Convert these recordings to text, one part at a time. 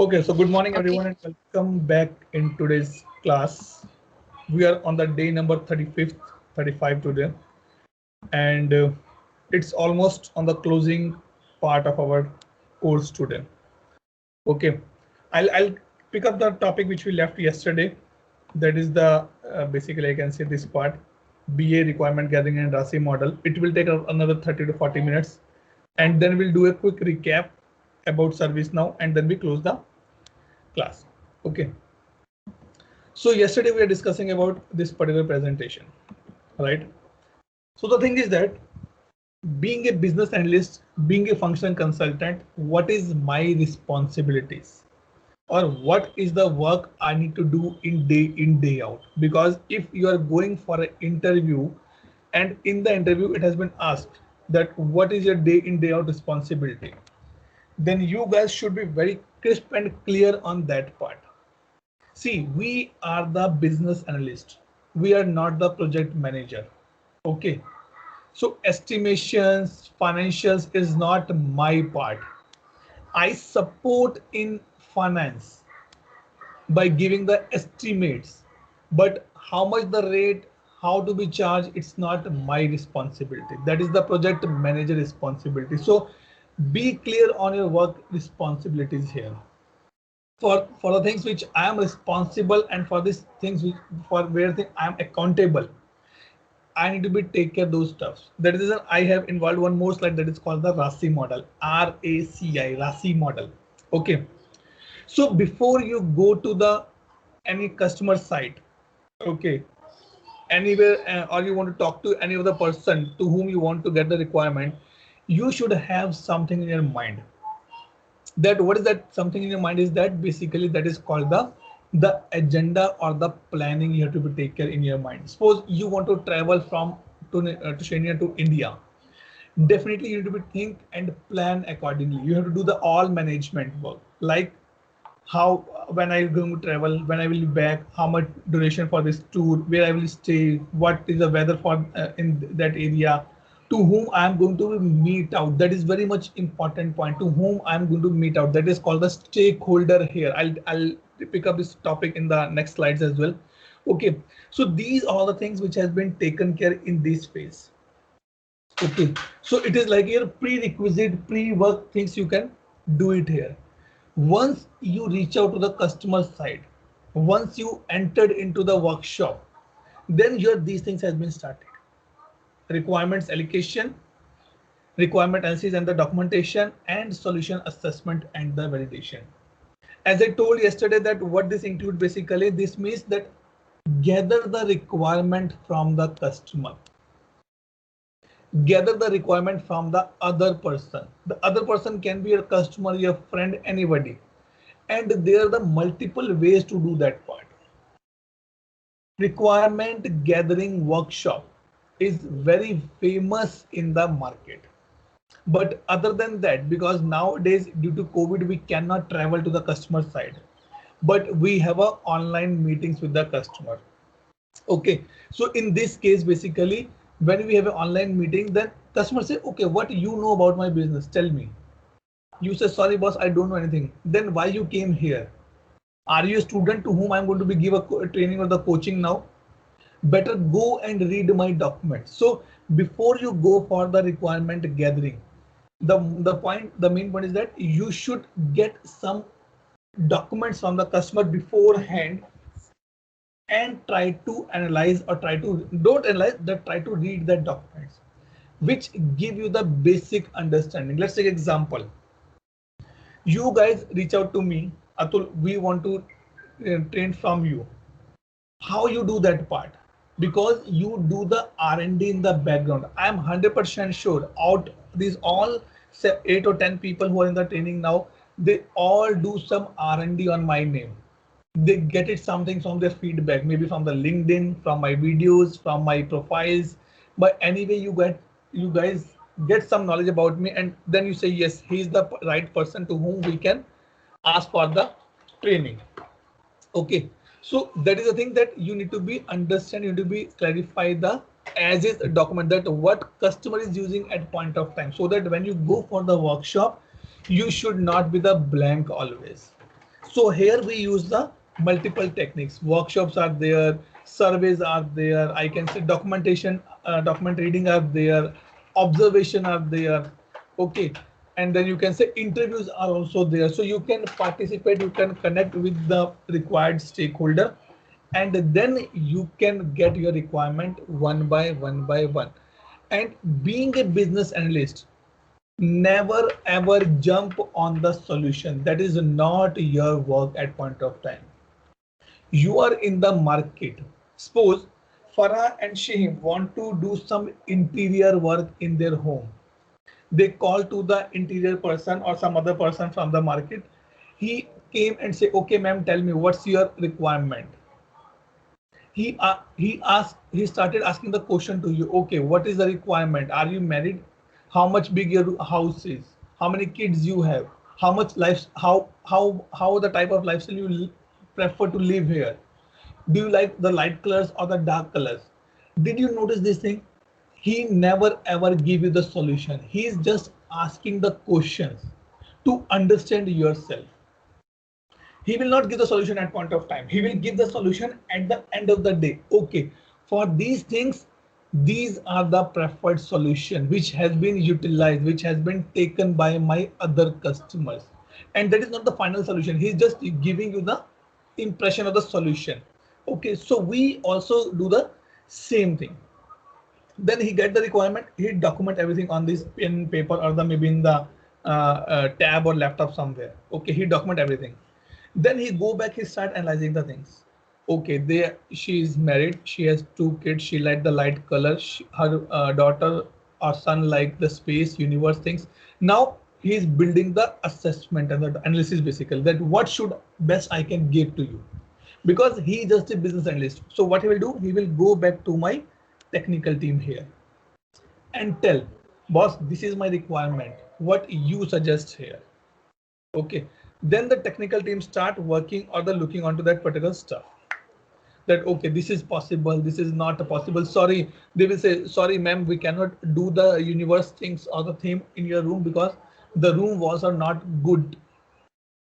Okay, so good morning Okay. everyone and welcome back in today's class. We are on the day number 35th, 35 today, and it's almost on the closing part of our course today. Okay, I'll pick up the topic which we left yesterday. That is the basically I can say this part, BA requirement gathering and RASI model. It will take another 30 to 40 minutes, and then we'll do a quick recap about ServiceNow, and then we close the class. Okay. So yesterday we are discussing about this particular presentation, right? So the thing is that being a business analyst, being a function consultant, what is my responsibilities or what is the work I need to do in day out? Because if you are going for an interview and in the interview it has been asked that what is your day in day out responsibility, then you guys should be very crisp and clear on that part. See, we are the business analyst. We are not the project manager. Okay. So estimations, financials is not my part. I support in finance by giving the estimates, but how much the rate, how to be charged, it's not my responsibility. That is the project manager responsibility. So be clear on your work responsibilities here. For the things which I am responsible and for these things which for where I am accountable, I need to be take care of those stuffs. That is I have involved one more slide that is called the RASI model, RACI model. Okay. So before you go to the any customer site, okay, anywhere or you want to talk to any other person to whom you want to get the requirement, you should have something in your mind. That what is that something in your mind is that basically that is called the agenda or the planning you have to be take care in your mind. Suppose you want to travel from to Kenya to India, definitely you need to be think and plan accordingly. You have to do the all management work, like how when I going to travel, when I will be back, how much duration for this tour, where I will stay, what is the weather for in that area, to whom I am going to meet out. That is very much important point. To whom I am going to meet out. That is called the stakeholder here. I'll pick up this topic in the next slides as well. Okay, so these are the things which has been taken care in this phase. Okay, so it is like your prerequisite pre-work things you can do it here. Once you reach out to the customer side, once you entered into the workshop, then here these things has been started. Requirements allocation, requirement analysis and the documentation, and solution assessment and the validation. As I told yesterday that what this include basically, this means that gather the requirement from the customer. Gather the requirement from the other person. The other person can be your customer, your friend, anybody. And there are the multiple ways to do that part. Requirement gathering workshop is very famous in the market. But other than that, because nowadays due to COVID, we cannot travel to the customer side, but we have a online meetings with the customer. Okay, so in this case, basically, when we have an online meeting, then customer say, okay, what you know about my business? Tell me. You say, sorry, boss, I don't know anything. Then why you came here? Are you a student to whom I'm going to be give a training or the coaching now? Better go and read my document. So before you go for the requirement gathering, the main point is that you should get some documents from the customer beforehand and try to analyze or try to don't analyze that try to read the documents which give you the basic understanding. Let's take example. You guys reach out to me, Atul, we want to train from you. How you do that part? Because you do the R&D in the background. I am 100% sure out these all 8 or 10 people who are in the training now, they all do some R&D on my name. They get it something from their feedback, maybe from the LinkedIn, from my videos, from my profiles. But anyway, you guys get some knowledge about me, and then you say yes, he's the right person to whom we can ask for the training. Okay, so that is the thing that you need to be understand, you need to be clarify the as is document that what customer is using at point of time, so that when you go for the workshop, you should not be the blank always. So here we use the multiple techniques. Workshops are there, surveys are there. I can say documentation, document reading are there, observation are there. Okay, and then you can say interviews are also there. So you can participate, you can connect with the required stakeholder, and then you can get your requirement one by one. And being a business analyst, never ever jump on the solution. That is not your work at point of time. You are in the market. Suppose Farah and Shahim want to do some interior work in their home. They call to the interior person or some other person from the market. He came and say, okay, ma'am, tell me what's your requirement. He started asking the question to you. Okay, what is the requirement? Are you married? How much big your house is? How many kids you have? How much life? How the type of lifestyle you prefer to live here? Do you like the light colors or the dark colors? Did you notice this thing? He never ever give you the solution. He is just asking the questions to understand yourself. He will not give the solution at point of time. He will give the solution at the end of the day. Okay, for these things, these are the preferred solution which has been utilized, which has been taken by my other customers. And that is not the final solution. He's just giving you the impression of the solution. Okay, so we also do the same thing. Then he get the requirement, he document everything on this pen paper or the maybe in the tab or laptop somewhere. Okay, he document everything. Then he go back, he start analyzing the things. Okay, she is married, she has two kids, she like the light color, her daughter or son like the space universe things. Now he is building the assessment and the analysis basically, that what should best I can give to you, because he is just a business analyst. So what he will do, he will go back to my technical team here and tell, boss, this is my requirement, what you suggest here. Okay, then the technical team start working or the looking onto that particular stuff, that okay, this is possible, this is not possible. Sorry, they will say, sorry ma'am, we cannot do the universe things or the theme in your room because the room walls are not good.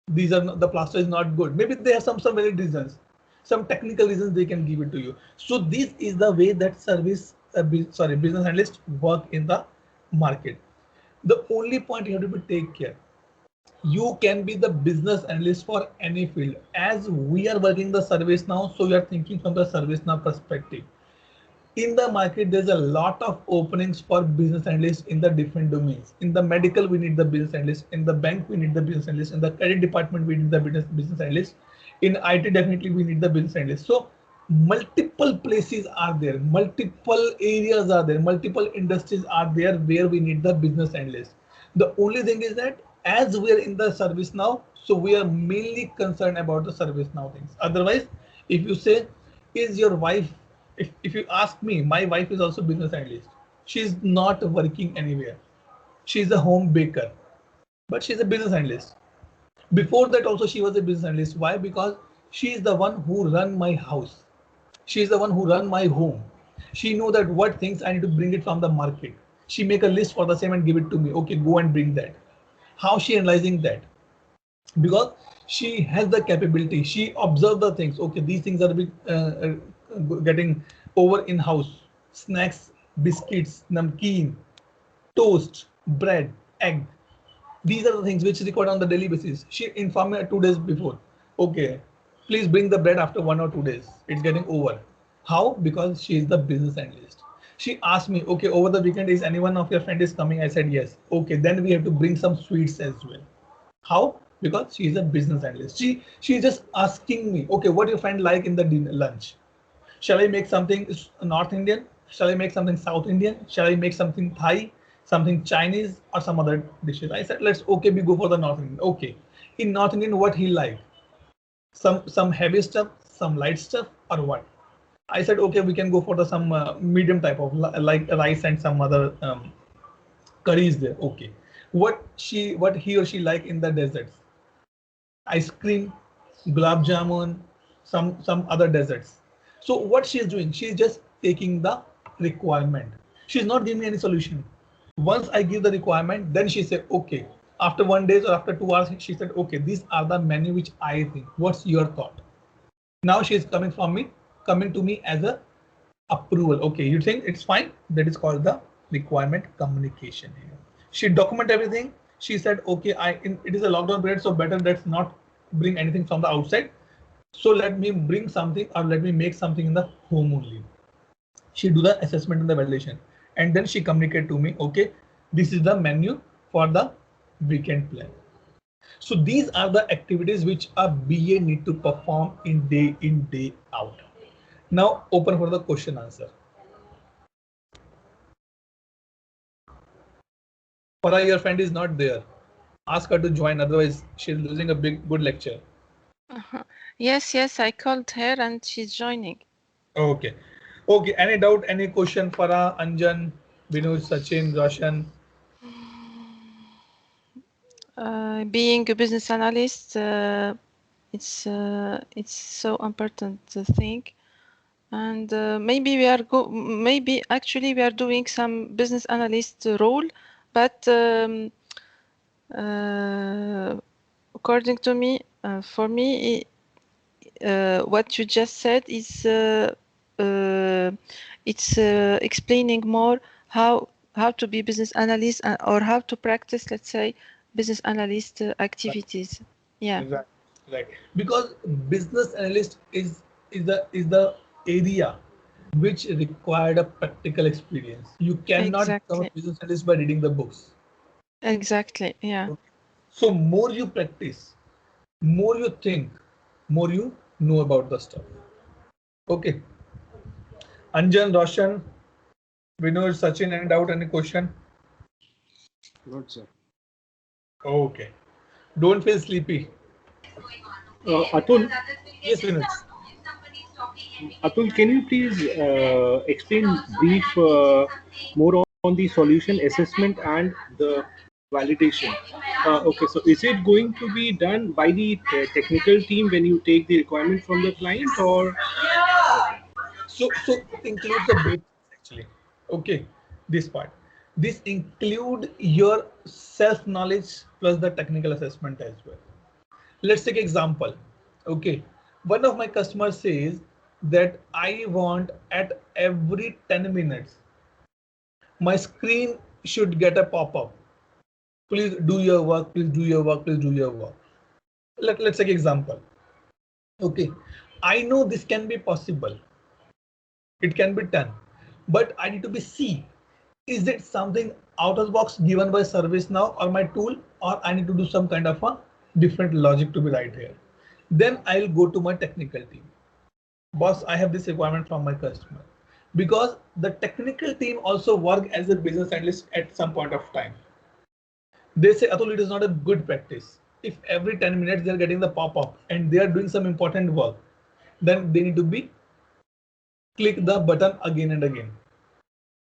These are not, the plaster is not good. Maybe they have some valid reasons, some technical reasons they can give it to you. So this is the way that business analysts work in the market. The only point you have to be take care, you can be the business analyst for any field. As we are working the service now, so we are thinking from the service now perspective. In the market, there's a lot of openings for business analysts in the different domains. In the medical, we need the business analyst. In the bank, we need the business analyst. In the credit department, we need the business analyst. In IT, definitely we need the business analyst. So multiple places are there, multiple areas are there, multiple industries are there where we need the business analyst. The only thing is that as we are in the service now, so we are mainly concerned about the service now things. Otherwise, if you say, is your wife, if you ask me, my wife is also business analyst. She's not working anywhere. She's a home baker, but she's a business analyst. Before that also she was a business analyst. Why? Because she is the one who run my house. She is the one who run my home. She know that what things I need to bring it from the market. She make a list for the same and give it to me. Okay, go and bring that. How she analyzing that? Because she has the capability. She observe the things. Okay, these things are getting over in house. Snacks, biscuits, namkeen, toast, bread, egg. These are the things which is required on the daily basis. She informed me 2 days before. Okay, please bring the bread after 1 or 2 days. It's getting over. How? Because she is the business analyst. She asked me, okay, over the weekend, is anyone of your friend is coming? I said yes. Okay, then we have to bring some sweets as well. How? Because she is a business analyst. She is just asking me, okay, what your friend like in the dinner, lunch? Shall I make something North Indian? Shall I make something South Indian? Shall I make something Thai, something Chinese, or some other dishes? I said, let's okay, we go for the North Indian. Okay, in North Indian, what he like? Some heavy stuff, some light stuff, or what? I said, okay, we can go for the some medium type of like rice and some other curries there. Okay, what he or she like in the desserts? Ice cream, gulab jamun, some other desserts. So what she is doing, she is just taking the requirement. She is not giving me any solution. Once I give the requirement, then she say, okay, After 1 day or after 2 hours, she said, okay, these are the menu which I think. What's your thought? Now she is coming to me as a approval. Okay, you think it's fine? That is called the requirement communication here. She document everything. She said, okay, it is a lockdown period, so better let's not bring anything from the outside. So let me bring something, or let me make something in the home only. She do the assessment and the validation, and then she communicate to me, okay, this is the menu for the weekend plan. So these are the activities which a BA need to perform in, day out. Now open for the question answer. Farah, your friend is not there. Ask her to join, otherwise she's losing a good lecture. Yes, I called her and she's joining. Okay. Any doubt, any question, Farah, Anjan, Vinod, Sachin, Roshan? Being a business analyst, it's so important thing, and maybe maybe actually we are doing some business analyst role, but according to me, for me, what you just said is it's explaining more how to be business analyst or how to practice, let's say, business analyst activities. Yeah. Right. Because business analyst is the area which required a practical experience. You cannot become a Exactly. business analyst by reading the books. Exactly. Yeah. So more you practice, more you think, more you know about the stuff. Okay. Anjan, Roshan, Vinod, Sachin, any doubt, any question? Good, sir. Okay. Don't feel sleepy. Atul, Yes, Vinod. Atul, can you please explain brief more on the solution assessment and the validation? Okay, so is it going to be done by the technical team when you take the requirement from the client, or So it includes the both actually. Okay, this part. This include your self-knowledge plus the technical assessment as well. Let's take example. Okay, one of my customers says that I want at every 10 minutes my screen should get a pop-up. Please do your work, please do your work, please do your work. Let's take example. Okay, I know this can be possible. It can be done, but I need to be see, is it something out of the box given by ServiceNow or my tool, or I need to do some kind of a different logic to be right here. Then I'll go to my technical team. Boss, I have this requirement from my customer, because the technical team also work as a business analyst at some point of time. They say, Atul, it is not a good practice. If every 10 minutes they're getting the pop-up and they are doing some important work, then they need to be click the button again and again.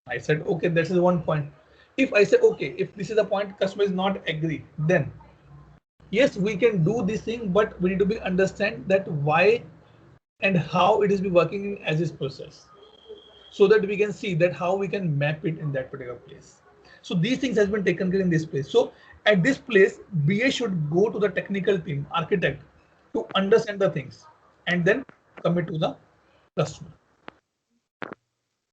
I said, okay, this is one point. If I say, okay, if this is the point customer is not agree, then yes, we can do this thing, but we need to be understand that why and how it is be working as this process, so that we can see that how we can map it in that particular place. So these things has been taken care in this place. So at this place, BA should go to the technical team, architect, to understand the things and then commit to the customer.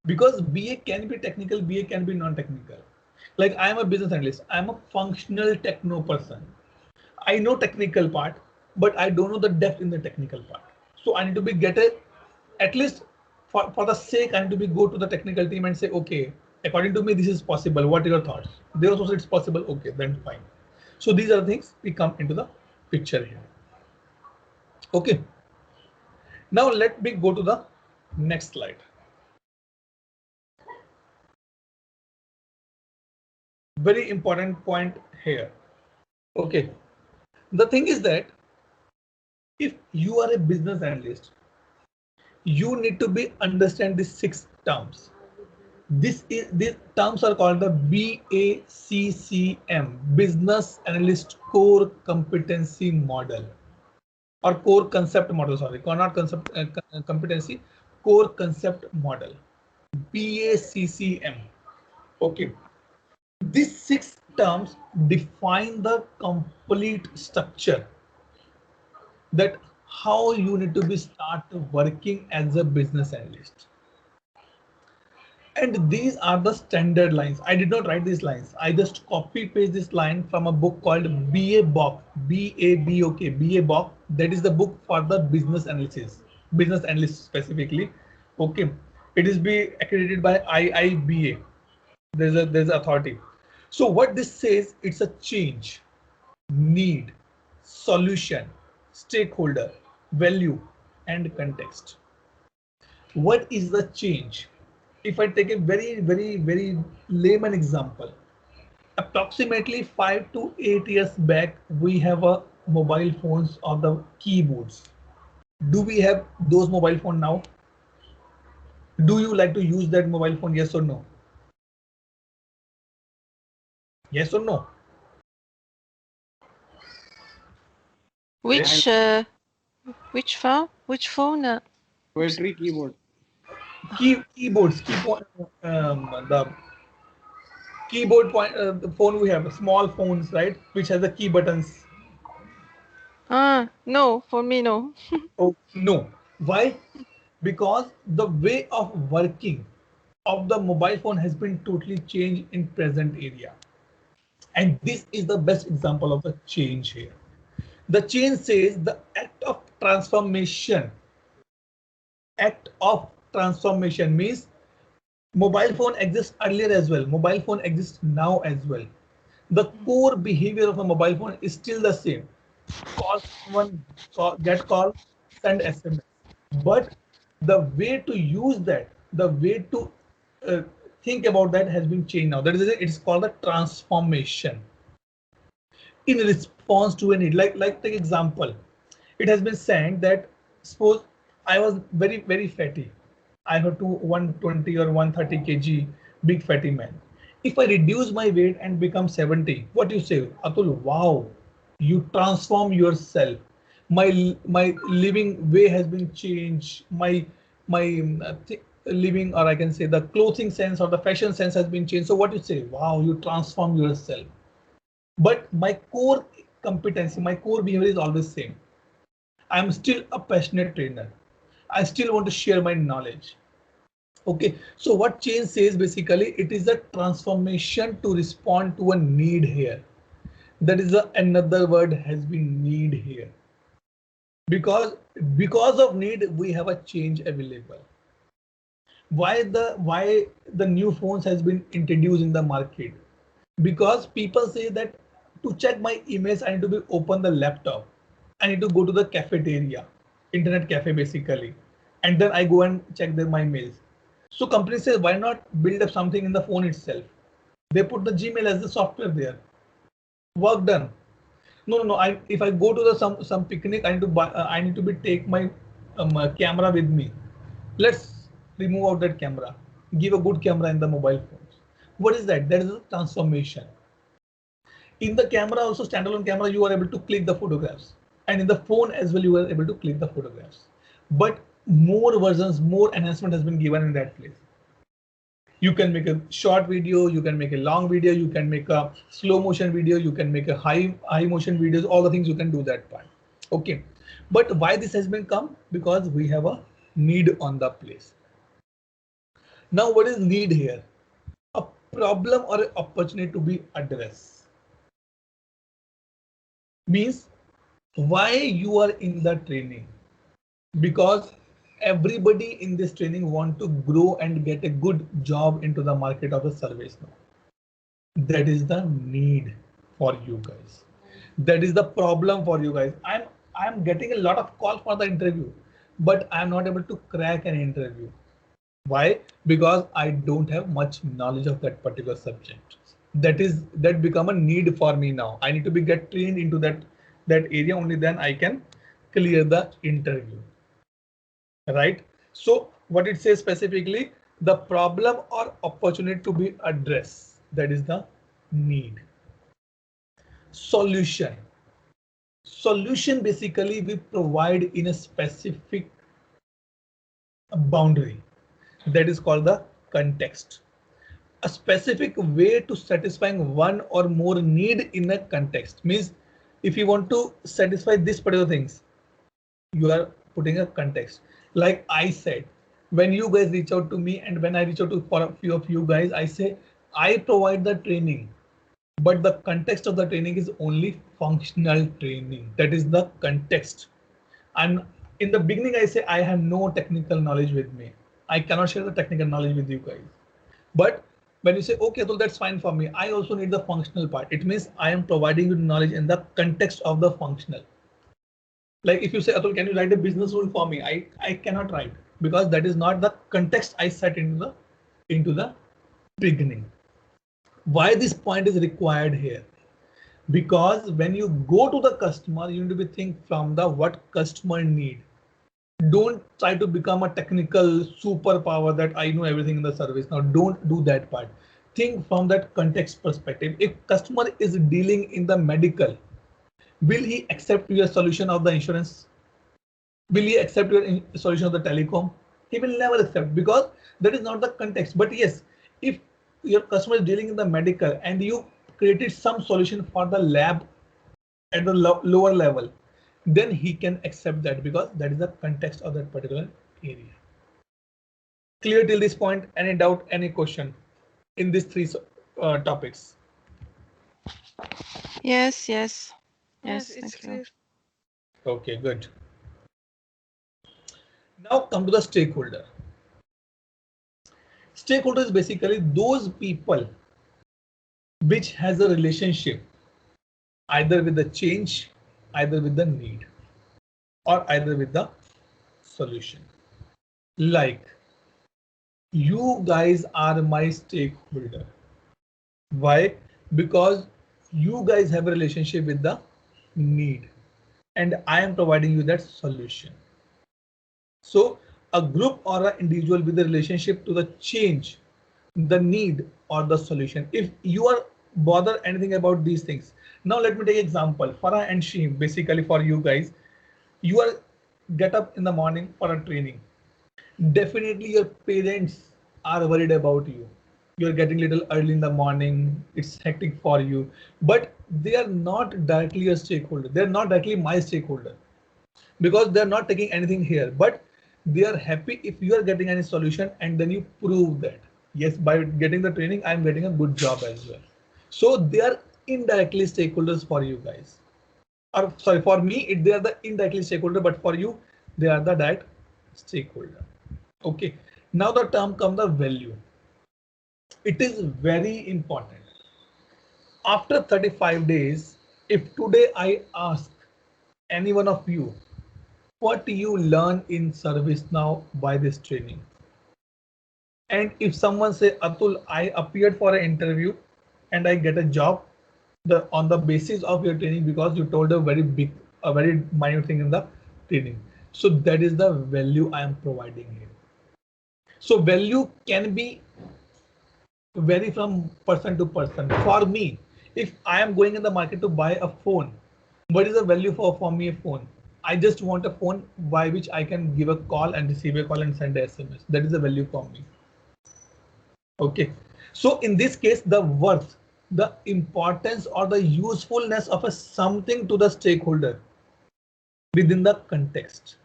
Because BA can be technical, BA can be non-technical. Like I am a business analyst, I am a functional techno person. I know technical part, but I don't know the depth in the technical part. So I need to be at least for the sake, I need to be go to the technical team and say, okay, according to me, this is possible. What are your thoughts? They also say it's possible. Okay, then fine. So these are the things we come into the picture here. Okay. Now let me go to the next slide. Very important point here. Okay. The thing is that if you are a business analyst, you need to be understand these 6 terms. These terms are called the BACCM, Business Analyst Core Competency Model, or Core Concept Model. Sorry, not concept competency, Core Concept Model. BACCM. Okay. These 6 terms define the complete structure that how you need to be start working as a business analyst. And these are the standard lines. I did not write these lines. I just copy paste this line from a book called BA Bock, B-A-B-O-K, BA Bock. That is the book for the business analysis, business analyst specifically. Okay, it is be accredited by IIBA. There's authority. So what this says, it's a change, need, solution, stakeholder, value, and context. What is the change? If I take a very layman example, approximately 5 to 8 years back, we have a mobile phones or the keyboards. Do we have those mobile phone now? Do you like to use that mobile phone? Yes or no? Yes or no? Which phone? Which phone? Poetry keyboard. Keyboards. The keyboard point. The phone we have small phones, right? Which has the key buttons. No, for me no. Oh no. Why? Because the way of working of the mobile phone has been totally changed in present area. And this is the best example of the change here. The change says the act of transformation. Act of transformation means mobile phone exists earlier as well. Mobile phone exists now as well. The core behavior of a mobile phone is still the same. Call someone, get call, send SMS. But the way to use that, the way to think about that has been changed now. That is, it's called a transformation in response to a need. Like take example, it has been said that suppose I was very fatty. I have to 120 or 130 kg, big fatty man. If I reduce my weight and become 70, what you say, Atul? Wow, you transform yourself. My living way has been changed. My living, or I can say the clothing sense or the fashion sense has been changed. So what you say? Wow, you transform yourself. But my core competency, my core behavior is always same. I'm still a passionate trainer. I still want to share my knowledge. Okay, so what change says basically, it is a transformation to respond to a need here. That is another word has been need here. Because of need, we have a change available. Why the new phones has been introduced in the market? Because people say that to check my emails, I need to be open the laptop. I need to go to the cafeteria, internet cafe basically, and then I go and check my mails. So company says, why not build up something in the phone itself? They put the Gmail as the software there. Work done. No. If I go to the some picnic, I need to buy. I need to be take my camera with me. Let's remove out that camera. Give a good camera in the mobile phones. What is that? That is a transformation. In the camera, also standalone camera, you are able to click the photographs, and in the phone as well, you are able to click the photographs. But more versions, more enhancement has been given in that place. You can make a short video, you can make a long video, you can make a slow motion video, you can make a high motion videos, all the things you can do that part. Okay, but why this has been come? Because we have a need on the place. Now what is need here? A problem or an opportunity to be addressed. Means why you are in the training? Because everybody in this training want to grow and get a good job into the market of the service now. That is the need for you guys. That is the problem for you guys. I'm getting a lot of calls for the interview, but I'm not able to crack an interview. Why? Because I don't have much knowledge of that particular subject. That become a need for me now. I need to be get trained into that area, only then I can clear the interview. Right? So what it says specifically, the problem or opportunity to be addressed, that is the need. Solution basically we provide in a specific boundary, that is called the context. a specific way to satisfying one or more need in a context. Means if you want to satisfy this particular things, you are putting a context. Like I said, when you guys reach out to me and when I reach out to for a few of you guys, I say I provide the training, but the context of the training is only functional training. That is the context. And in the beginning, I say I have no technical knowledge with me. I cannot share the technical knowledge with you guys. But when you say, okay, so that's fine for me, I also need the functional part. It means I am providing you knowledge in the context of the functional. Like if you say, Atul, can you write a business rule for me? I cannot write because that is not the context I set into the beginning. Why this point is required here? Because when you go to the customer, you need to be think from the what customer need. Don't try to become a technical superpower that I know everything in the service. Now don't do that part. Think from that context perspective. If customer is dealing in the medical, will he accept your solution of the insurance? Will he accept your solution of the telecom? He will never accept because that is not the context. But yes, if your customer is dealing in the medical and you created some solution for the lab at the lower level, then he can accept that because that is the context of that particular area. Clear till this point? Any doubt, any question in these three topics? Yes, it's clear. Okay, good. Now come to the stakeholder. Stakeholder is basically those people which has a relationship either with the change, either with the need, or either with the solution. Like you guys are my stakeholder. Why? Because you guys have a relationship with the need and I am providing you that solution. So a group or an individual with a relationship to the change, the need or the solution. If you are bothered anything about these things. Now let me take example. Farah and Sheem, basically for you guys, you are get up in the morning for a training. Definitely your parents are worried about you. You're getting little early in the morning, it's hectic for you, but they are not directly a stakeholder. They're not directly my stakeholder because they're not taking anything here, but they are happy if you are getting any solution and then you prove that yes, by getting the training, I'm getting a good job as well. So they are indirectly stakeholders for you guys. Or sorry, for me, they are the indirectly stakeholder, but for you, they are the direct stakeholder. Okay, now the term comes the value. It is very important. After 35 days, if today I ask any one of you, what do you learn in ServiceNow by this training? And if someone say, Atul, I appeared for an interview and I get a job on the basis of your training because you told a very minute thing in the training. So that is the value I am providing here. So value can be vary from person to person. For me, if I am going in the market to buy a phone, what is the value for me a phone? I just want a phone by which I can give a call and receive a call and send a SMS. That is the value for me. Okay. So in this case, the worth, the importance or the usefulness of a something to the stakeholder within the context.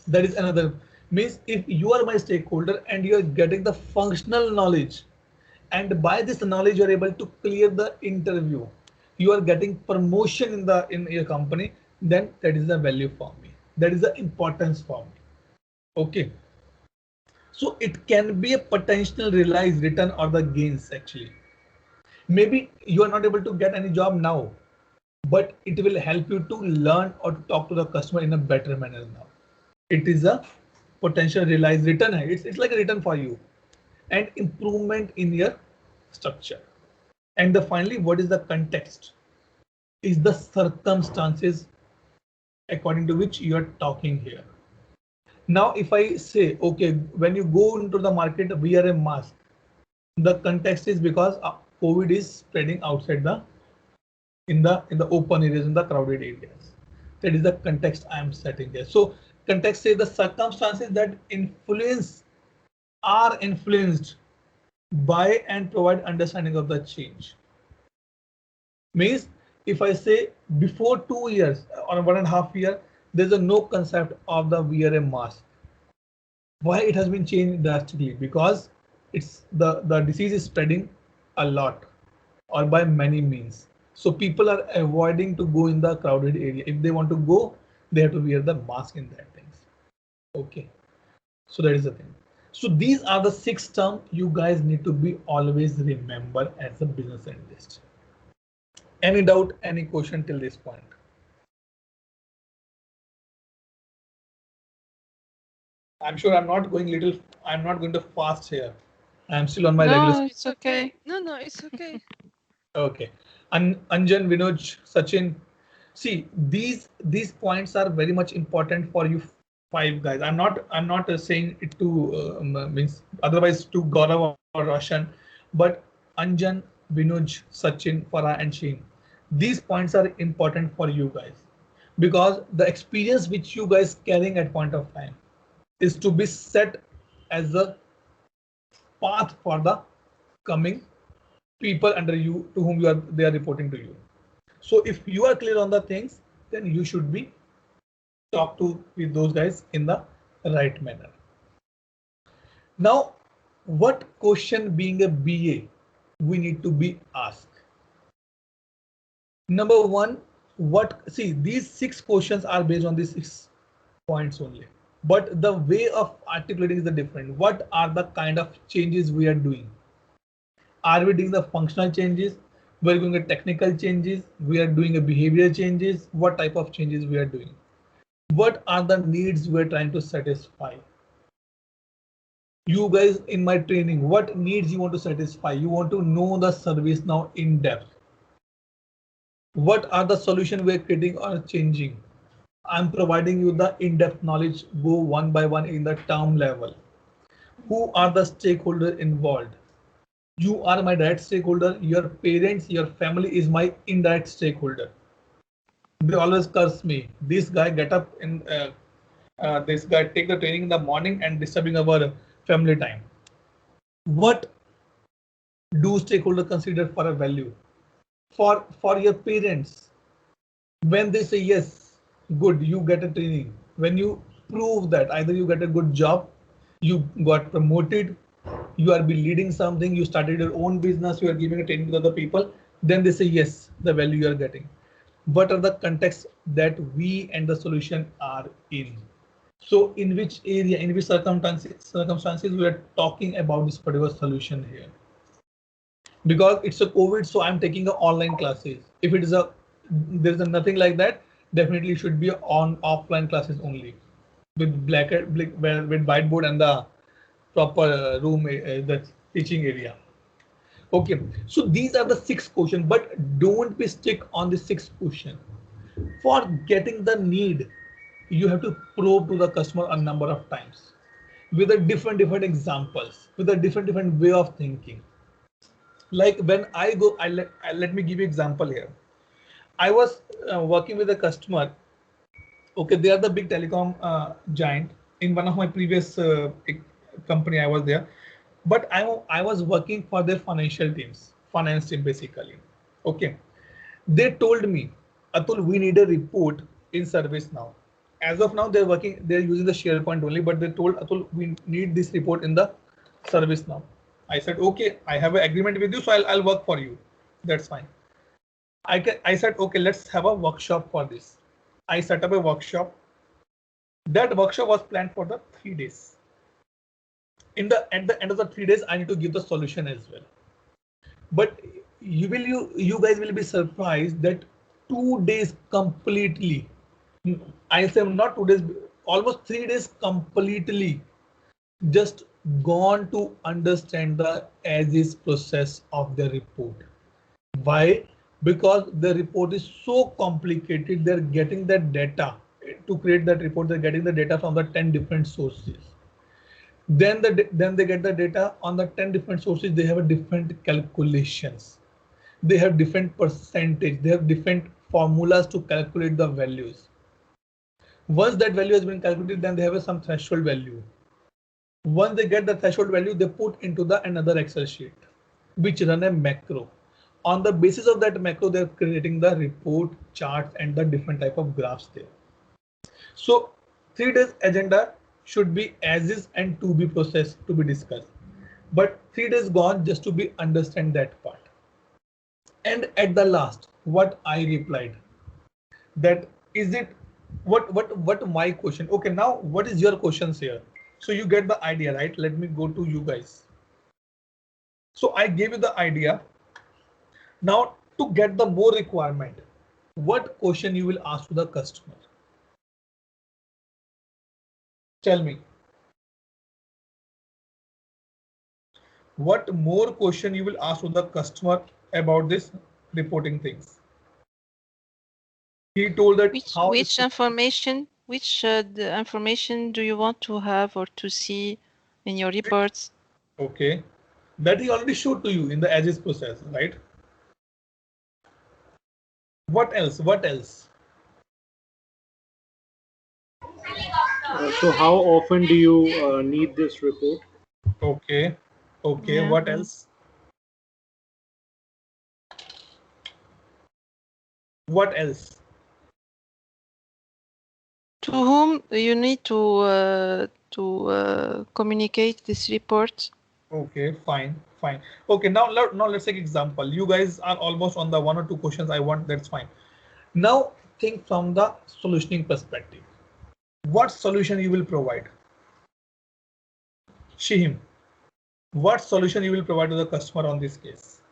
That is another means if you are my stakeholder and you are getting the functional knowledge and by this knowledge you are able to clear the interview, you are getting promotion in your company, then that is the value for me. That is the importance for me. Okay. So it can be a potential realized return or the gains actually. Maybe you are not able to get any job now, but it will help you to learn or to talk to the customer in a better manner now. It is a potential realized return. It's like a return for you and improvement in your structure. And finally, what is the context? Is the circumstances according to which you are talking here. Now, if I say, okay, when you go into the market, wear a mask. The context is because COVID is spreading outside in the open areas, in the crowded areas. That is the context I am setting there. So context says the circumstances that are influenced buy and provide understanding of the change. Means if I say before 2 years or 1.5 years, there's a no concept of the wear a mask. Why it has been changed drastically? Because it's the disease is spreading a lot or by many means. So people are avoiding to go in the crowded area. If they want to go, they have to wear the mask in that things. Okay. So that is the thing. So these are the 6 terms you guys need to be always remember as a business analyst. Any doubt, any question till this point? I'm sure I'm not going to fast here. I'm still on my regular. No, it's okay. No, it's okay. Okay. Anjan, Vinoj, Sachin. See, these points are very much important for you 5 guys. I'm not saying it to means otherwise to Gaurav or Roshan, but Anjan, Vinoj, Sachin, Farah, and Sheen. These points are important for you guys because the experience which you guys carrying at point of time is to be set as a path for the coming people under you to whom they are reporting to you. So if you are clear on the things, then you should be talk to with those guys in the right manner. Now, what question being a BA we need to be asked? Number one, see these 6 questions are based on these 6 points only, but the way of articulating is the different. What are the kind of changes we are doing? Are we doing the functional changes? We're doing a technical changes. We are doing a behavior changes. What type of changes we are doing? What are the needs we're trying to satisfy? You guys in my training, what needs you want to satisfy? You want to know the service now in depth. What are the solutions we're creating or changing? I'm providing you the in-depth knowledge, go one by one in the term level. Who are the stakeholders involved? You are my direct stakeholder. Your parents, your family is my indirect stakeholder. They always curse me. This guy get up in this guy take the training in the morning and disturbing our family time. What do stakeholders consider for a value? For your parents, when they say yes, good, you get a training. When you prove that either you get a good job, you got promoted, you are be leading something, you started your own business, you are giving a training to other people, then they say yes, the value you are getting. What are the contexts that we and the solution are in? So in which area, in which circumstances we are talking about this particular solution here? Because it's a COVID, so I'm taking a online classes. If it is there's nothing like that, definitely should be on offline classes only with with whiteboard and the proper room, the teaching area. Okay, so these are the 6 questions, but don't be stick on the 6 question. For getting the need, you have to probe to the customer a number of times with a different examples, with a different way of thinking. Like when I go, let me give you example here. I was working with a customer. Okay, they are the big telecom giant. In one of my previous company, I was there, but I was working for their finance team basically. Okay, they told me, Atul, we need a report in ServiceNow. As of now, they're using the SharePoint only, but they told Atul, we need this report in the ServiceNow. I said, okay, I have an agreement with you, so I'll work for you. That's fine. I said, okay, let's have a workshop for this. I set up a workshop. That workshop was planned for the 3 days. At the end of the 3 days, I need to give the solution as well. But you guys will be surprised that 2 days completely. I say not 2 days, almost 3 days completely just gone to understand the as-is process of the report. Why? Because the report is so complicated. They're getting that data to create that report. They're getting the data from the 10 different sources. Then they get the data on the 10 different sources. They have a different calculations. They have different percentage. They have different formulas to calculate the values. Once that value has been calculated, then they have some threshold value. Once they get the threshold value, they put into the another Excel sheet, which run a macro. On the basis of that macro, they're creating the report, charts, and the different type of graphs there. So 3 days agenda should be as is and to be processed, to be discussed. But 3 days gone just to be understand that part. And at the last, what I replied, that is it, what my question. Okay, now what is your questions here? So you get the idea, right? Let me go to you guys. So I gave you the idea. Now to get the more requirement, what question you will ask to the customer? Tell me. What more question you will ask to the customer about this reporting things? He told that which information do you want to have or to see in your reports? Okay, that he already showed to you in the as-is process, right? What else? What else? So how often do you need this report? Okay. Okay. Yeah. What else? What else? To whom you need to communicate this report? Okay, fine, fine. Okay, now let's take example. You guys are almost on the 1 or 2 questions I want. That's fine. Now think from the solutioning perspective. What solution you will provide? Shihim, what solution you will provide to the customer on this case?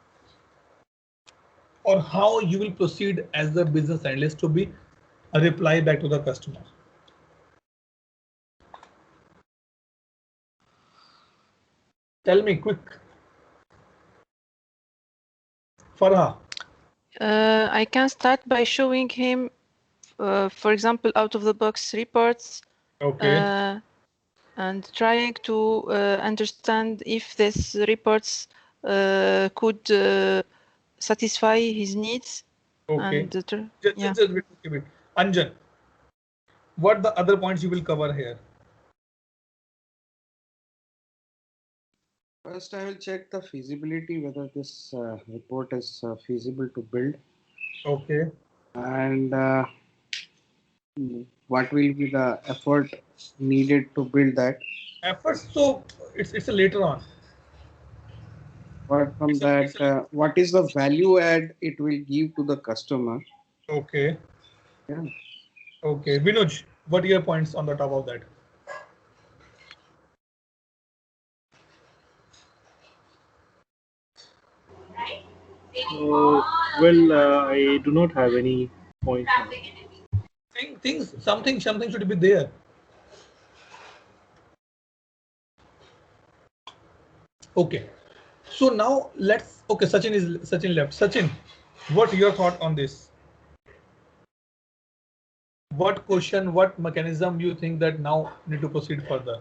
Or how you will proceed as the business analyst to be a reply back to the customer? Tell me quick. Farha. I can start by showing him, for example, out of the box reports. Okay. And trying to understand if these reports could satisfy his needs. Okay. And Just wait. Anjan, what the other points you will cover here? First, I will check the feasibility, whether this report is feasible to build. Okay. And what will be the effort needed to build that. Efforts, so it's a later on. Apart from that, what is the value add it will give to the customer? Okay. Yeah. Okay. Vinuj, what are your points on the top of that? I do not have any points. Something should be there. Okay. So now let's. Okay, Sachin left. Sachin, what your thought on this? What question, what mechanism you think that now need to proceed further?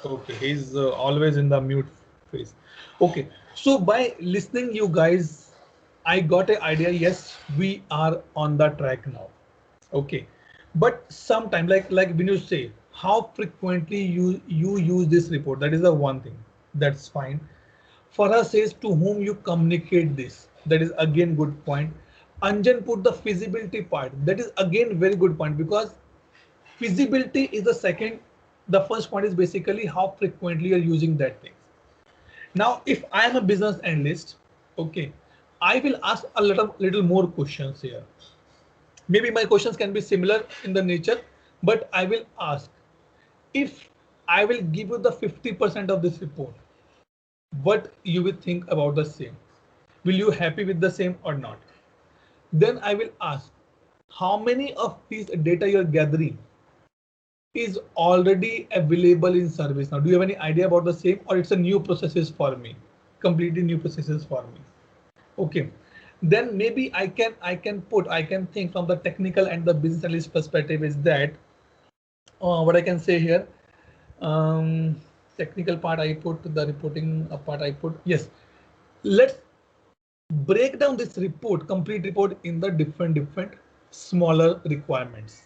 Okay, he's always in the mute phase. Okay, so by listening you guys, I got an idea. Yes, we are on the track now. Okay, but sometime like when you say how frequently you use this report, that is the one thing. That's fine. Farah says to whom you communicate this. That is again good point. Anjan put the feasibility part. That is again very good point, because feasibility is the second. The first point is basically how frequently you're using that thing. Now, if I am a business analyst, okay, I will ask a little more questions here. Maybe my questions can be similar in the nature, but I will ask, if I will give you the 50% of this report, what you will think about the same? Will you happy with the same or not? Then I will ask, how many of these data you're gathering is already available in service now? Do you have any idea about the same, or it's a new processes for me, completely new processes for me? Okay, then maybe I can think from the technical and the business analyst perspective is that what I can say here, technical part I put, the reporting part I put. Yes, let's break down this report, complete report, in the different smaller requirements.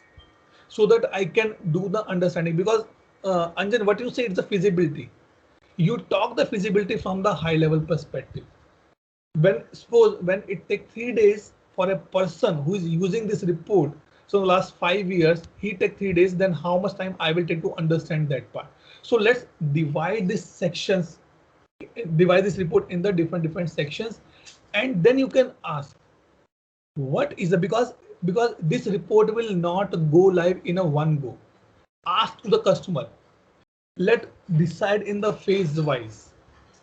so that I can do the understanding. Because Anjan, what you say, it's a feasibility. You talk the feasibility from the high level perspective. When suppose when it takes 3 days for a person who is using this report, so in the last 5 years he take 3 days, then how much time I will take to understand that part. So let's divide these sections, divide this report in the different sections, and then you can ask what is the, because this report will not go live in a one go. Ask to the customer, let decide in the phase wise,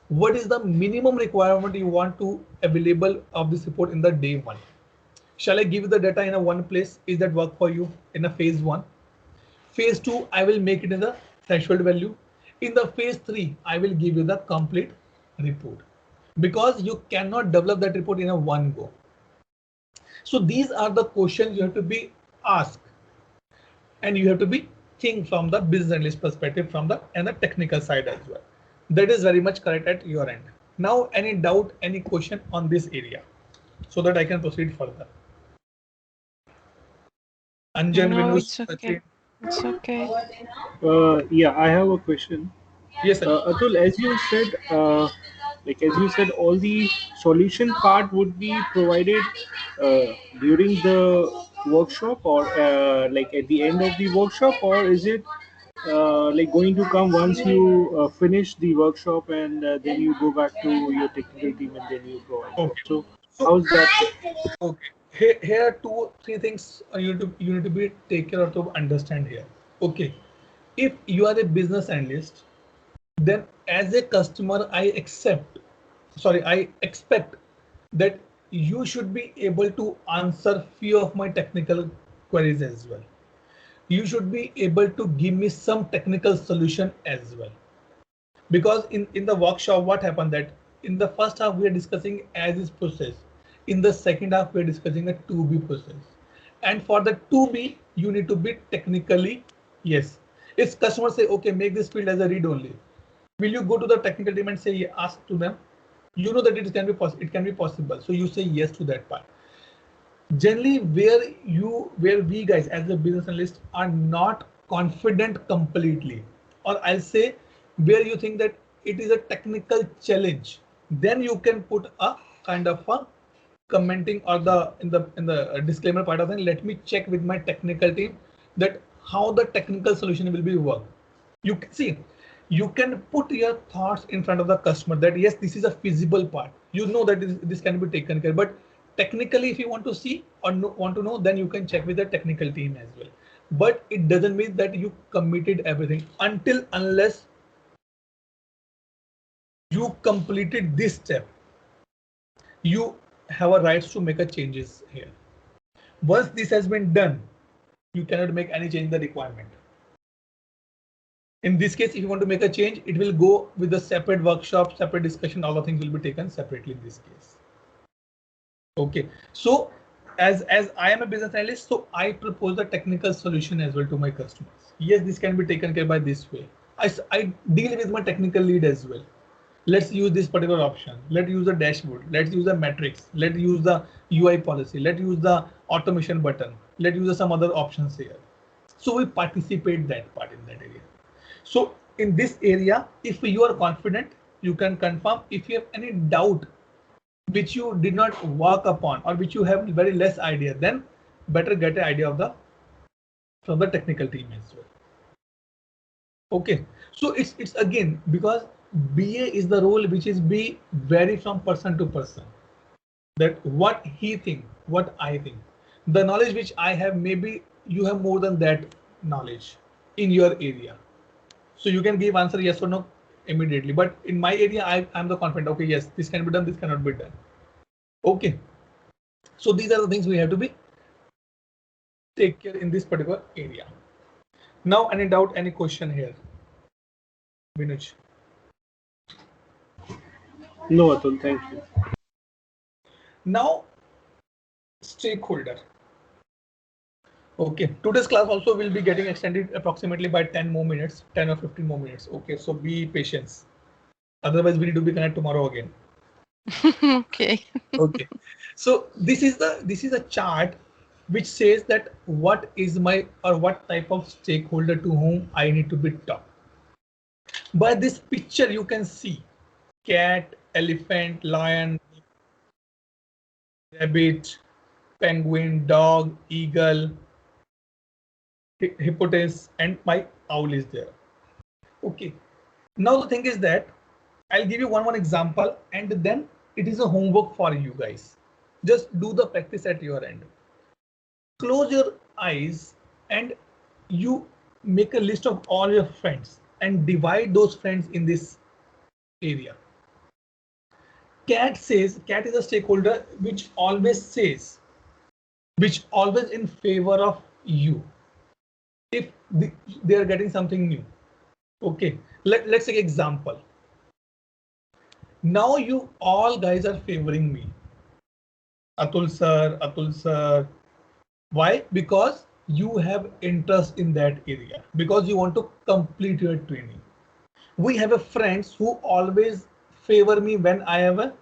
what is the minimum requirement you want to available of this report in the day one. Shall I give you the data in a one place? Is that work for you in a phase one? Phase two, I will make it in the threshold value. In the phase three, I will give you the complete report, because you cannot develop that report in a one go. So these are the questions you have to be asked, and you have to be think from the business analyst perspective, from the and the technical side as well. That is very much correct at your end. Now, any doubt, any question on this area, so that I can proceed further? Anjan, No, Vinus, it's okay. It's okay. Yeah, I have a question. Yes, sir. Atul, as you said, all the solution part would be provided during the workshop, or like at the end of the workshop, or is it like going to come once you finish the workshop and then you go back to your technical team and then you provide? Okay. So So how's that? okay, here are 2-3 things you need to be take care of to understand here. Okay, if you are a business analyst, then as a customer, I expect that you should be able to answer few of my technical queries as well. You should be able to give me some technical solution as well. Because in the workshop, what happened that in the first half we are discussing as is process, in the second half we are discussing a 2B process, and for the 2B you need to be technically, yes, if customers say okay, make this field as a read only, will you go to the technical team and say, ask to them, you know that it can be possible, so you say yes to that part. Generally, where we guys as a business analyst are not confident completely, or I'll say where you think that it is a technical challenge, then you can put a kind of a commenting or the in the disclaimer part of it, let me check with my technical team that how the technical solution will be work. You see, you can put your thoughts in front of the customer that yes, this is a feasible part, you know that this can be taken care, but technically if you want to see or want to know, then you can check with the technical team as well. But it doesn't mean that you committed everything until unless you completed this step, you have a right to make a changes here. Once this has been done, you cannot make any change in the requirement. In this case, if you want to make a change, it will go with the separate workshop, separate discussion, all the things will be taken separately in this case. Okay, so as I am a business analyst, so I propose the technical solution as well to my customers. Yes, this can be taken care by this way. I deal with my technical lead as well. Let's use this particular option. Let's use the dashboard. Let's use the metrics. Let's use the UI policy. Let's use the automation button. Let's use some other options here. So we participate that part in that area. So in this area, if you are confident, you can confirm. If you have any doubt which you did not work upon or which you have very less idea, then better get an idea of the from the technical team as well. Okay, so it's again because BA is the role which is be vary from person to person. That what he think, what I think, the knowledge which I have, maybe you have more than that knowledge in your area. So you can give answer yes or no immediately. But in my area, I'm the confident. Okay, yes, this can be done. This cannot be done. Okay. So these are the things we have to be take care in this particular area. Now, any doubt, any question here? Vinuj. No, Atul, thank you. Now, stakeholder. Okay, today's class also will be getting extended approximately by 10 more minutes, 10 or 15 more minutes. Okay, so be patient. Otherwise, we need to be connected tomorrow again. Okay. Okay, so this is a chart which says that what is my or what type of stakeholder to whom I need to be talk. By this picture, you can see cat, elephant, lion, rabbit, penguin, dog, eagle, hippopotamus, and my owl is there. Okay. Now the thing is that I'll give you one example, and then it is a homework for you guys. Just do the practice at your end. Close your eyes and you make a list of all your friends and divide those friends in this area. Cat is a stakeholder which always in favor of you if they are getting something new. Okay, let's take example. Now you all guys are favoring me. Atul sir. Why? Because you have interest in that area, because you want to complete your training. We have a friends who always favor me when I have a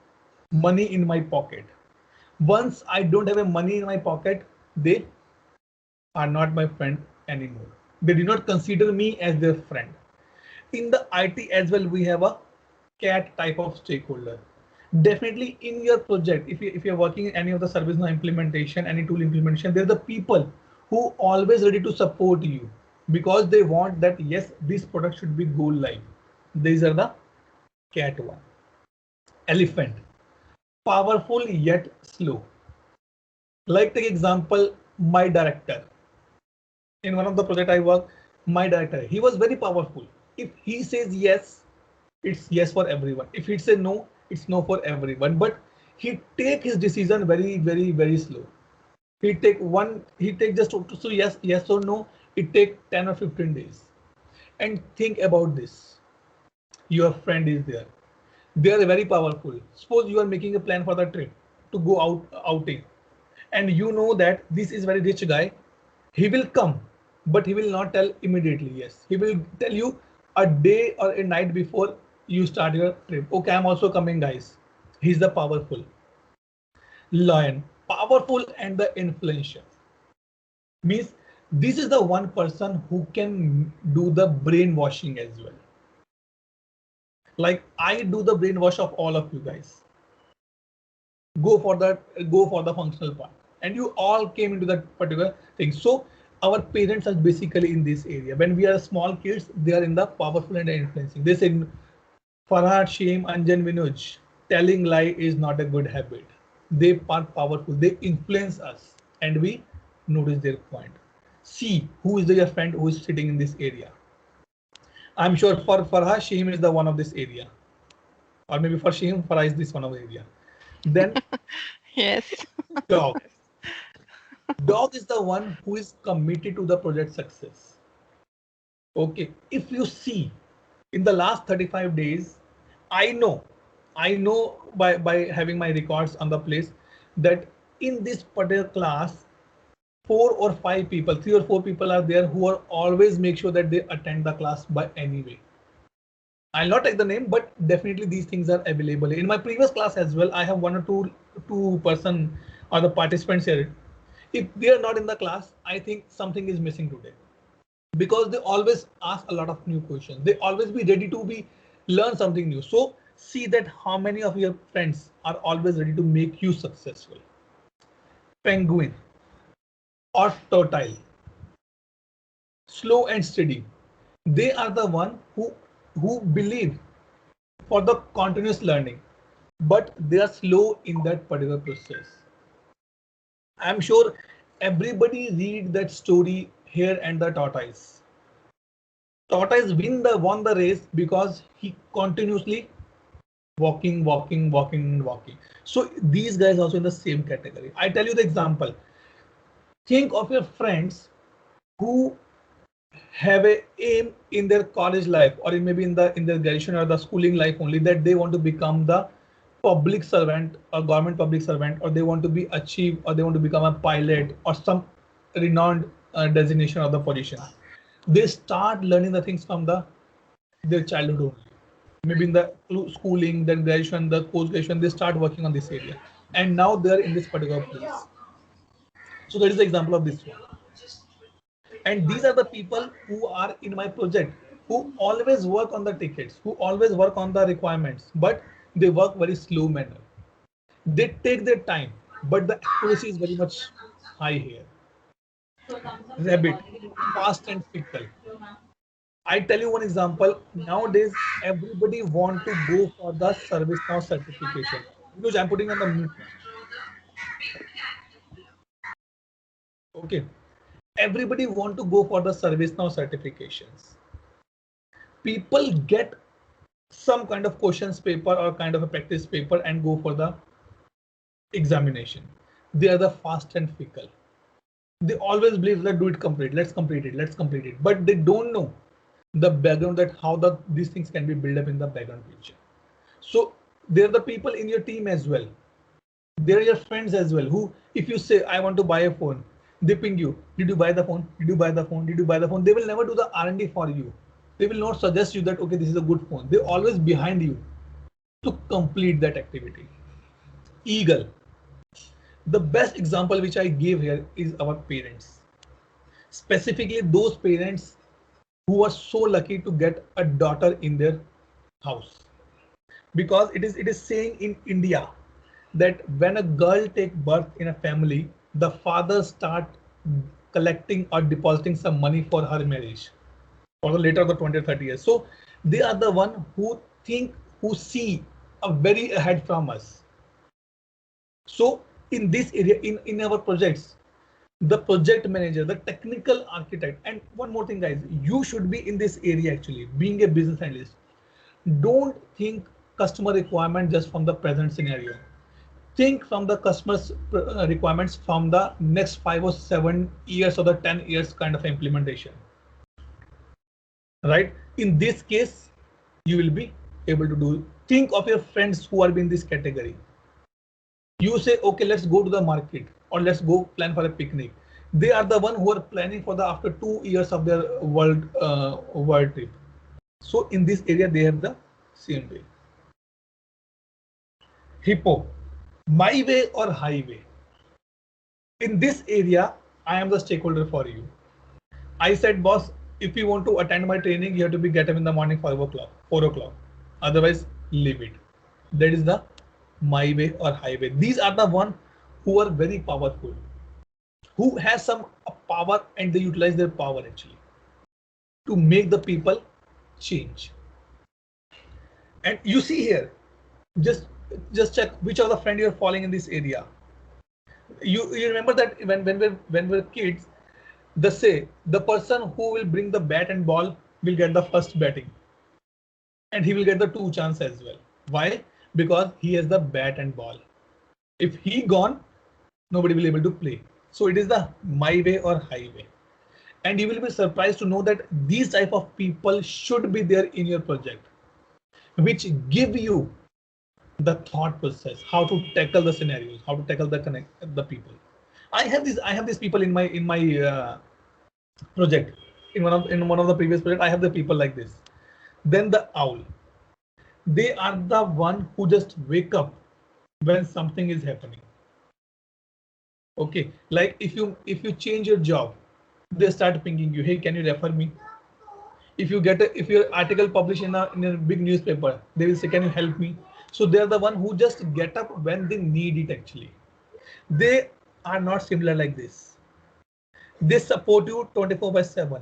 money in my pocket. Once I don't have a money in my pocket, they are not my friend anymore. They do not consider me as their friend. In the IT as well, we have a cat type of stakeholder. Definitely in your project, if you're working in any of the ServiceNow implementation, any tool implementation, they're the people who always ready to support you because they want that, yes, this product should be go live. These are the cat one. Elephant, powerful yet slow. Like take example, my director. In one of the project I work, my director, he was very powerful. If he says yes, it's yes for everyone. If he says no, it's no for everyone. But he take his decision very slow. He take just to say yes or no. It take 10 or 15 days. And think about this. Your friend is there. They are very powerful. Suppose you are making a plan for the trip to go outing, and you know that this is very rich guy. He will come, but he will not tell immediately yes. He will tell you a day or a night before you start your trip. Okay, I'm also coming, guys. He's the powerful. Lion, powerful and the influential. Means this is the one person who can do the brainwashing as well. Like I do the brainwash of all of you guys. Go for the functional part. And you all came into that particular thing. So our parents are basically in this area. When we are small kids, they are in the powerful and influencing. They say, Farhad, Shame, Anjan, Vinuj, telling lie is not a good habit. They are powerful. They influence us, and we notice their point. See who is your friend who is sitting in this area. I'm sure for Farhad, Shame is the one of this area, or maybe for Shame, Farhad is this one of the area. Then yes. Dog. Dog is the one who is committed to the project success. Okay, if you see in the last 35 days, I know by having my records on the place that in this particular class, 4 or 5 people, 3 or 4 people are there who are always make sure that they attend the class by any way. I'll not take the name, but definitely these things are available. In my previous class as well, I have 1 or 2 person or the participants here. If they are not in the class, I think something is missing today. Because they always ask a lot of new questions. They always be ready to learn something new. So see that how many of your friends are always ready to make you successful. Penguin or tortoise, slow and steady. They are the one who believe for the continuous learning, but they are slow in that particular process. I'm sure everybody read that story Hare and the Tortoise. Tortoise won the race because he continuously walking. So these guys also in the same category. I tell you the example. Think of your friends who have a aim in their college life or maybe in their graduation or the schooling life only that they want to become the public servant or government public servant, or they want to be achieve, or they want to become a pilot or some renowned designation of the position. They start learning the things from their childhood only. Maybe in the schooling, then graduation, the post graduation, they start working on this area, and now they are in this particular place. So that is the example of this one. And these are the people who are in my project, who always work on the tickets, who always work on the requirements, but they work very slow manner. They take their time, but the accuracy is very much high here. Rabbit, fast and fickle. I tell you one example. Nowadays, everybody want to go for the ServiceNow certification, because I'm putting on the mute now. Okay. Everybody want to go for the ServiceNow certifications. People get some kind of questions paper or kind of a practice paper and go for the examination. They are the fast and fickle. They always believe that do it complete, let's complete it, let's complete it. But they don't know the background, that how these things can be built up in the background picture. So they're the people in your team as well. They're your friends as well, who, if you say, I want to buy a phone, they ping you. Did you buy the phone? Did you buy the phone? Did you buy the phone? They will never do the R&D for you. They will not suggest you that, okay, this is a good phone. They're always behind you to complete that activity. Eagle. The best example which I gave here is our parents. Specifically those parents who are so lucky to get a daughter in their house. Because it is saying in India that when a girl takes birth in a family, the father start collecting or depositing some money for her marriage for the later of the 20 or 30 years. So they are the one who think, who see a very ahead from us. So in this area, in our projects, the project manager, the technical architect, and one more thing, guys, you should be in this area actually, being a business analyst. Don't think customer requirement just from the present scenario. Think from the customer's requirements from the next 5 or 7 years or the 10 years kind of implementation. Right? In this case, you will be able to do. Think of your friends who are in this category. You say, okay, let's go to the market or let's go plan for a picnic. They are the one who are planning for the after 2 years of their world trip. So in this area, they have the same way. Hippo, my way or highway. In this area, I am the stakeholder for you. I said, boss, if you want to attend my training, you have to be get up in the morning 4 o'clock. Otherwise, leave it. That is the my way or highway. These are the one who are very powerful, who has some power and they utilize their power actually to make the people change. And you see here, just check which of the friend you're following in this area. You remember that when we're kids, they say the person who will bring the bat and ball will get the first batting, and he will get the 2 chance as well. Why? Because he has the bat and ball. If he gone, nobody will be able to play. So it is the my way or highway. And you will be surprised to know that these type of people should be there in your project, which give you the thought process, how to tackle the scenarios, how to tackle the people. I have these people in my project. In one of the previous project, I have the people like this. Then the owl. They are the one who just wake up when something is happening. Okay, like if you change your job, they start pinging you. Hey, can you refer me? If your article published in a big newspaper, they will say, can you help me? So they are the one who just get up when they need it actually. They are not similar like this. They support you 24/7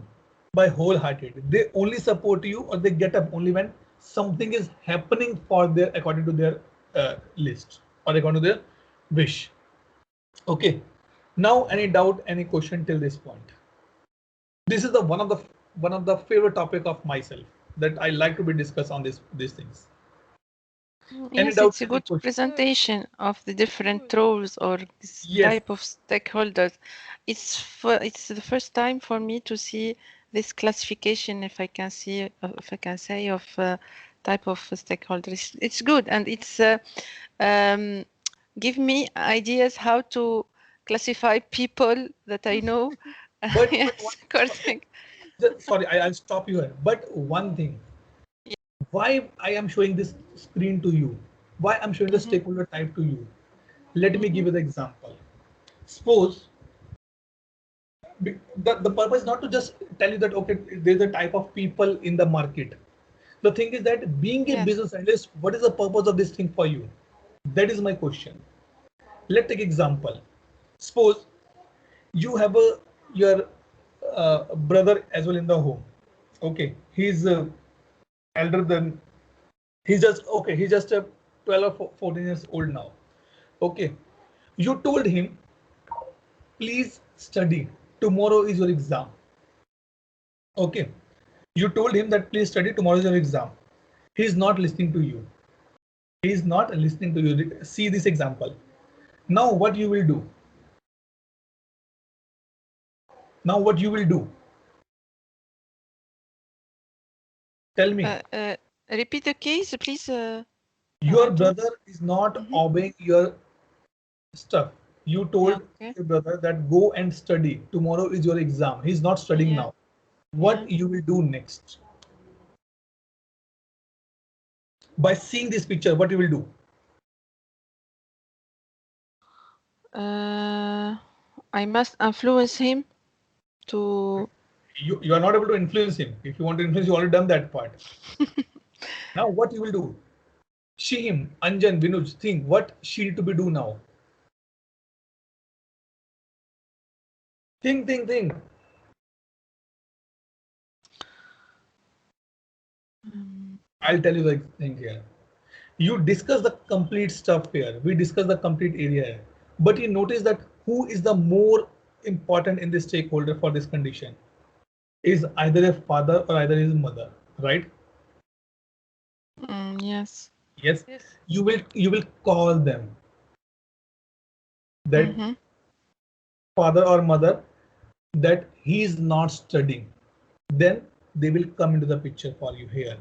by wholehearted. They only support you or they get up only when something is happening for their according to their list or according to their wish. Okay. Now any doubt, any question till this point? This is the one of the favorite topic of myself that I like to be discussed on these things. Yes, it's a good presentation of the different roles or this type of stakeholders. It's the first time for me to see this classification, if I can say, of type of stakeholders. It's good, and it's give me ideas how to classify people that I know. But, yes, sorry, I'll stop you here. But one thing. Why I am showing this screen to you, why I'm showing the stakeholder type to you. Let me give you the example. Suppose the purpose is not to just tell you that, okay, there's a type of people in the market. The thing is that being a business analyst, what is the purpose of this thing for you? That is my question. Let's take example. Suppose you have your brother as well in the home. Okay, he's elder than, he's just 12 or 14 years old now. Okay, you told him, please study, tomorrow is your exam. Okay, you told him that please study, tomorrow is your exam. He's not listening to you. He's not listening to you. See this example. Now what you will do? Now what you will do? Tell me. Repeat the case, please. Your brother is not obeying your stuff. You told your brother that go and study. Tomorrow is your exam. He's not studying now. What you will do next? By seeing this picture, what you will do? I must influence him to. You are not able to influence him. If you want to influence, you already done that part. Now what you will do? Shihim, Anjan, Vinuj, think what she need to be do now. Think. I'll tell you the thing here. You discuss the complete stuff here. We discuss the complete area here. But you notice that who is the more important in this stakeholder for this condition? Is either a father or either his mother, right? Yes. Yes. You will call them. That father or mother, that he is not studying. Then they will come into the picture for you here.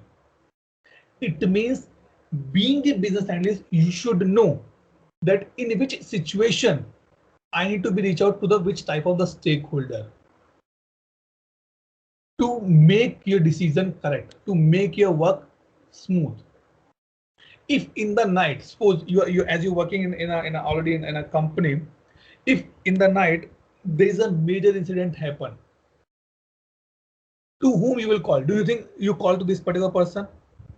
It means being a business analyst, you should know that in which situation I need to be reach out to the which type of the stakeholder to make your decision correct, to make your work smooth. If in the night, suppose you as you're working in a company, if in the night there is a major incident happen, to whom you will call? Do you think you call to this particular person,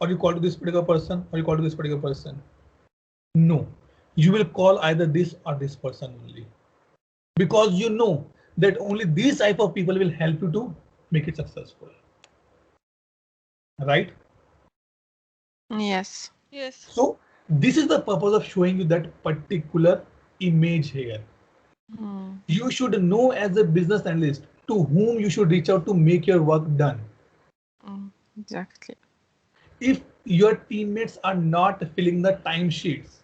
or you call to this particular person, or you call to this particular person? No, you will call either this or this person only, because you know that only these type of people will help you to make it successful, right? Yes. So this is the purpose of showing you that particular image here. You should know as a business analyst to whom you should reach out to make your work done. Exactly. If your teammates are not filling the timesheets,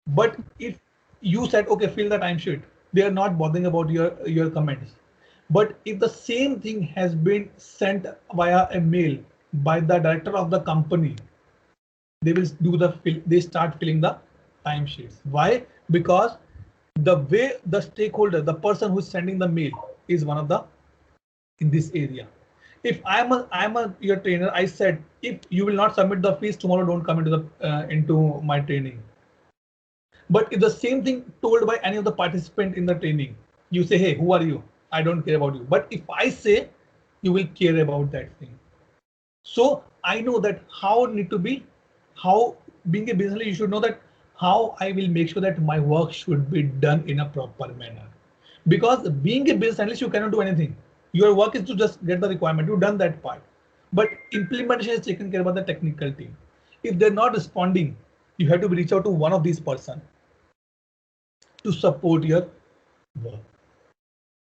but if you said, okay, fill the timesheet, they are not bothering about your comments. But if the same thing has been sent via a mail by the director of the company, they will do they start filling the timesheets. Why? Because the way the stakeholder, the person who's sending the mail, is one of the in this area. If I'm your trainer, I said, if you will not submit the fees tomorrow, don't come into my training. But if the same thing told by any of the participant in the training, you say, hey, who are you? I don't care about you. But if I say, you will care about that thing. So I know that how being a business, you should know that how I will make sure that my work should be done in a proper manner. Because being a business analyst, you cannot do anything. Your work is to just get the requirement. You've done that part. But implementation is taken care of by the technical team. If they're not responding, you have to reach out to one of these persons to support your work.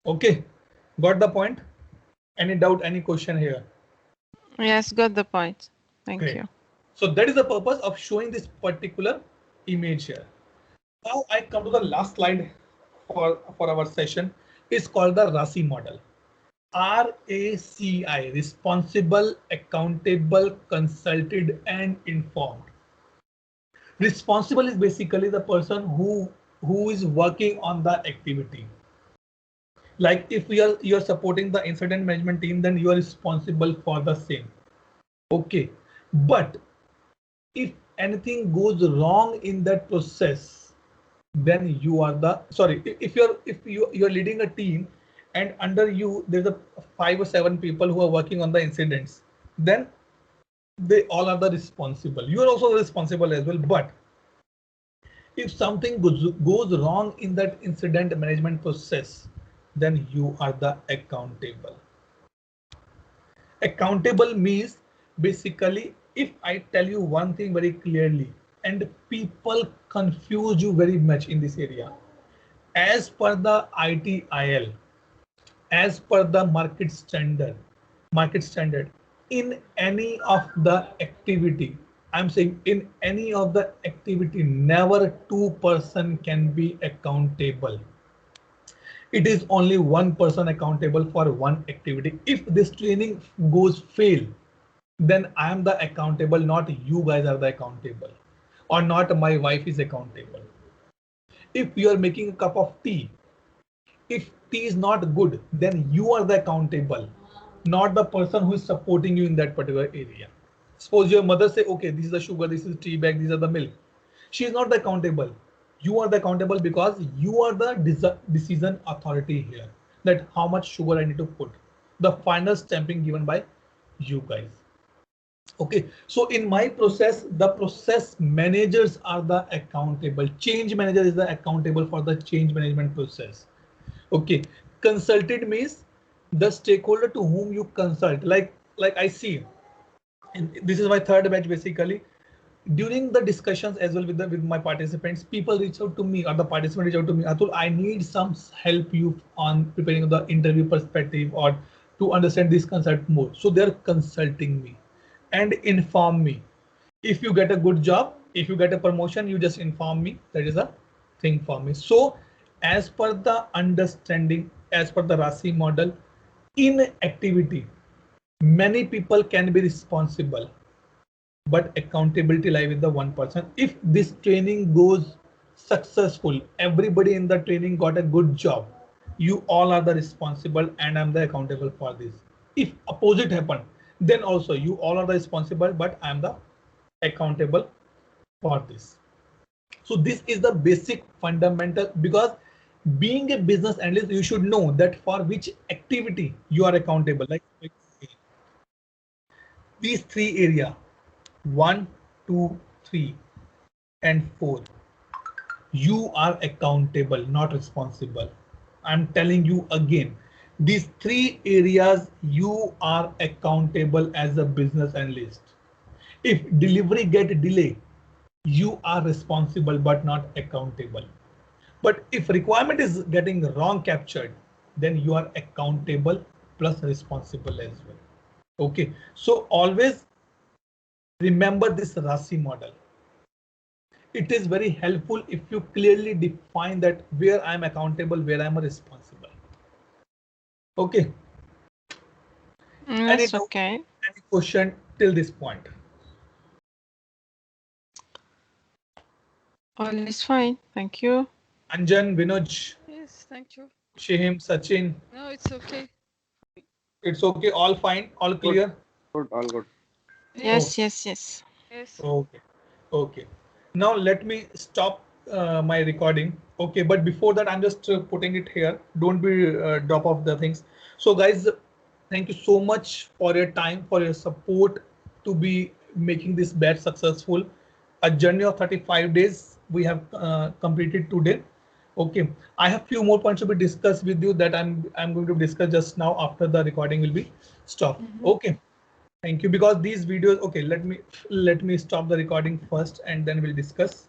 Okay, got the point? Any doubt, any question here? Yes, got the point. Thank you. So that is the purpose of showing this particular image here. Now I come to the last slide for our session. It's called the RACI model. RACI, responsible, accountable, consulted, and informed. Responsible is basically the person who is working on the activity. Like if you're supporting the incident management team, then you are responsible for the same. Okay, but if anything goes wrong in that process, then you are the, sorry, if you're leading a team and under you there's a 5 or 7 people who are working on the incidents, then they all are the responsible. You are also responsible as well. But if something goes wrong in that incident management process, then you are the accountable. Accountable means basically, if I tell you one thing very clearly and people confuse you very much in this area, as per the ITIL, as per the market standard, in any of the activity, I'm saying in any of the activity, never 2 person can be accountable. It is only 1 person accountable for one activity. If this training goes fail, then I am the accountable, not you guys are the accountable, or not my wife is accountable. If you are making a cup of tea, if tea is not good, then you are the accountable, not the person who is supporting you in that particular area. Suppose your mother say, okay, this is the sugar, this is tea bag, these are the milk. She is not the accountable. You are the accountable because you are the decision authority here, that how much sugar I need to put. The final stamping given by you guys. Okay, so in my process, the process managers are the accountable. Change manager is the accountable for the change management process. Okay, consulted means the stakeholder to whom you consult. Like I see, and this is my third batch basically. During the discussions as well with my participants, people reach out to me, or the participant reach out to me, Atul, I need some help you on preparing the interview perspective or to understand this concept more. So they're consulting me and inform me. If you get a good job, if you get a promotion, you just inform me. That is a thing for me. So as per the understanding, as per the RASI model, in activity, many people can be responsible, but accountability lies with the 1 person. If this training goes successful, everybody in the training got a good job, you all are the responsible and I'm the accountable for this. If opposite happen, then also you all are the responsible, but I'm the accountable for this. So this is the basic fundamental, because being a business analyst, you should know that for which activity you are accountable. Like these 3 areas, 1, 2, 3, and 4. You are accountable, not responsible. I'm telling you again, these 3 areas you are accountable as a business analyst. If delivery get delayed, you are responsible but not accountable. But if requirement is getting wrong captured, then you are accountable plus responsible as well. Okay, so always remember this RASI model. It is very helpful if you clearly define that where I'm accountable, where I'm responsible. Okay. That's okay. Any question till this point? All is fine. Thank you. Anjan, Vinoj. Yes, thank you. Shihim, Sachin. No, it's okay. It's okay. All fine. All clear. Good. All good. Yes, Oh. yes. Yes. Okay. Okay. Now let me stop my recording. Okay, but before that, I'm just putting it here. Don't be drop off the things. So guys, thank you so much for your time, for your support to be making this batch successful. A journey of 35 days we have completed today. Okay, I have few more points to be discussed with you that I'm going to discuss just now after the recording will be stopped. Okay. Thank you, because these videos, okay, let me stop the recording first and then we'll discuss.